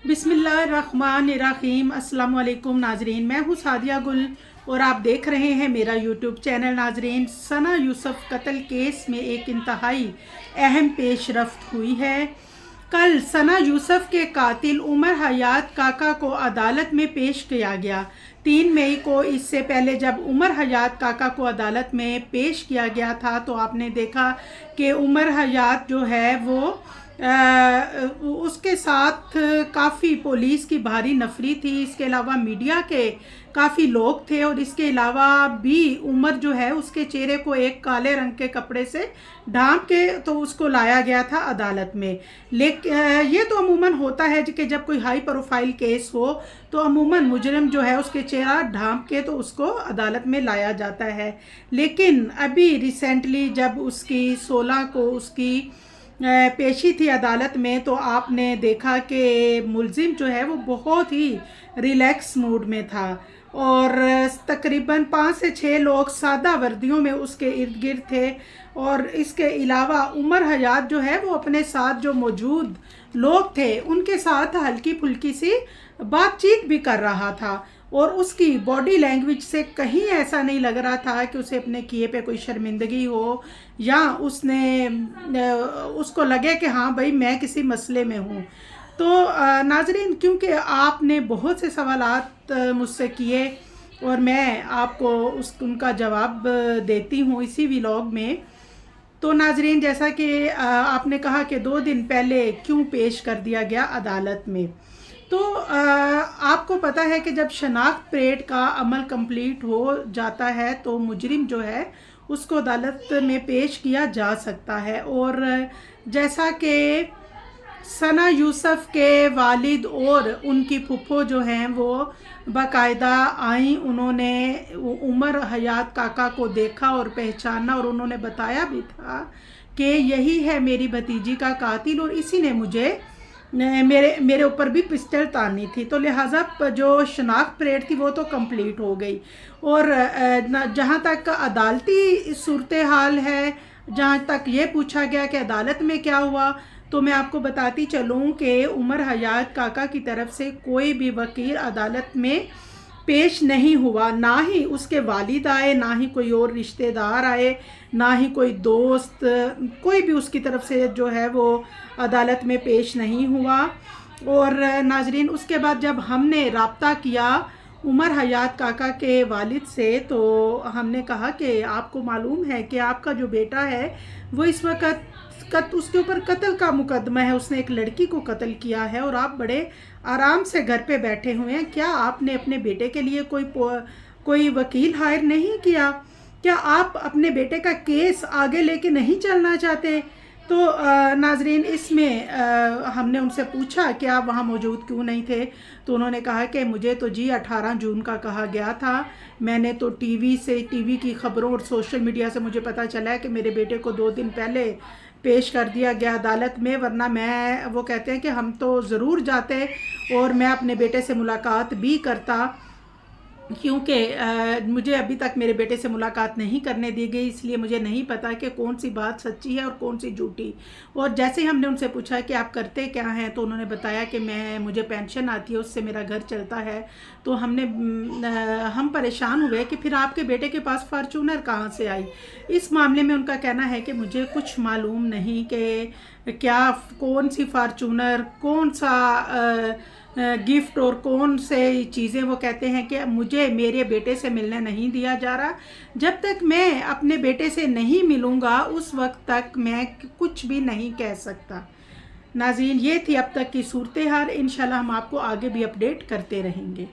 बिस्मिल्लाहिर्रहमानिर्रहीम। अस्सलाम वालेकुम नाजरीन, मैं हूँ सादिया गुल और आप देख रहे हैं मेरा यूट्यूब चैनल। नाजरीन, सना यूसुफ कत्ल केस में एक इंतहाई अहम पेशरफ्त हुई है। कल सना यूसुफ के कातिल उमर हयात काका को अदालत में पेश किया गया। 3 मई को इससे पहले जब उमर हयात काका को अदालत में पेश किया गया था तो आपने देखा कि उमर हयात जो है वो उसके साथ काफ़ी पुलिस की भारी नफरी थी। इसके अलावा मीडिया के काफ़ी लोग थे और इसके अलावा भी उमर जो है उसके चेहरे को एक काले रंग के कपड़े से ढांप के तो उसको लाया गया था अदालत में। लेकिन ये तो अमूमन होता है कि जब कोई हाई प्रोफाइल केस हो तो अमूमन मुजरिम जो है उसके चेहरा ढांप के तो उसको अदालत में लाया जाता है। लेकिन अभी रिसेंटली जब उसकी 16 को उसकी पेशी थी अदालत में तो आपने देखा कि मुलजिम जो है वो बहुत ही रिलैक्स मूड में था और तकरीबन 5 से 6 लोग सादा वर्दियों में उसके इर्द गिर्द थे। और इसके अलावा उमर हयात जो है वो अपने साथ जो मौजूद लोग थे उनके साथ हल्की फुल्की सी बातचीत भी कर रहा था और उसकी बॉडी लैंग्वेज से कहीं ऐसा नहीं लग रहा था कि उसे अपने किए पे कोई शर्मिंदगी हो या उसको लगे कि हाँ भाई मैं किसी मसले में हूँ। तो नाजरीन, क्योंकि आपने बहुत से सवालात मुझसे किए और मैं आपको उनका जवाब देती हूँ इसी व्लॉग में। तो नाजरीन, जैसा कि आपने कहा कि 2 दिन पहले क्यों पेश कर दिया गया अदालत में, तो आपको पता है कि जब शनाख्त परेड का अमल कंप्लीट हो जाता है तो मुजरिम जो है उसको अदालत में पेश किया जा सकता है। और जैसा कि सना यूसुफ के वालिद और उनकी फुफ्फो जो हैं वो बाकायदा आई, उन्होंने उमर हयात काका को देखा और पहचाना और उन्होंने बताया भी था कि यही है मेरी भतीजी का कातिल और इसी ने मुझे मेरे ऊपर भी पिस्टल तानी थी। तो लिहाजा जो शनाख्त परेड थी वो तो कंप्लीट हो गई। और जहाँ तक अदालती सूरत हाल है, जहाँ तक ये पूछा गया कि अदालत में क्या हुआ, तो मैं आपको बताती चलूँ कि उमर हयात काका की तरफ से कोई भी वकील अदालत में पेश नहीं हुआ। ना ही उसके वालिद आए, ना ही कोई और रिश्तेदार आए, ना ही कोई दोस्त, कोई भी उसकी तरफ से जो है वो अदालत में पेश नहीं हुआ। और नाजरीन, उसके बाद जब हमने राब्ता किया उमर हयात काका के वालिद से तो हमने कहा कि आपको मालूम है कि आपका जो बेटा है वो इस वक्त उसके ऊपर कत्ल का मुकदमा है, उसने एक लड़की को कत्ल किया है और आप बड़े आराम से घर पे बैठे हुए हैं। क्या आपने अपने बेटे के लिए कोई वकील हायर नहीं किया? क्या आप अपने बेटे का केस आगे लेके नहीं चलना चाहते? तो नाजरीन, इसमें हमने उनसे पूछा कि आप वहाँ मौजूद क्यों नहीं थे, तो उन्होंने कहा कि मुझे तो जी 18 जून का कहा गया था। मैंने तो टीवी की खबरों और सोशल मीडिया से मुझे पता चला है कि मेरे बेटे को 2 दिन पहले पेश कर दिया गया अदालत में, वरना वो कहते हैं कि हम तो ज़रूर जाते और मैं अपने बेटे से मुलाकात भी करता, क्योंकि मुझे अभी तक मेरे बेटे से मुलाकात नहीं करने दी गई, इसलिए मुझे नहीं पता कि कौन सी बात सच्ची है और कौन सी झूठी। और जैसे ही हमने उनसे पूछा कि आप करते क्या हैं, तो उन्होंने बताया कि मुझे पेंशन आती है, उससे मेरा घर चलता है। तो हम परेशान हुए कि फिर आपके बेटे के पास फार्चूनर कहाँ से आई। इस मामले में उनका कहना है कि मुझे कुछ मालूम नहीं कि क्या कौन सी फार्चूनर, कौन सा गिफ्ट और कौन से चीज़ें। वो कहते हैं कि मुझे मेरे बेटे से मिलने नहीं दिया जा रहा, जब तक मैं अपने बेटे से नहीं मिलूँगा उस वक्त तक मैं कुछ भी नहीं कह सकता। नाज़रीन, ये थी अब तक की सूरत हाल। इंशाल्लाह हम आपको आगे भी अपडेट करते रहेंगे।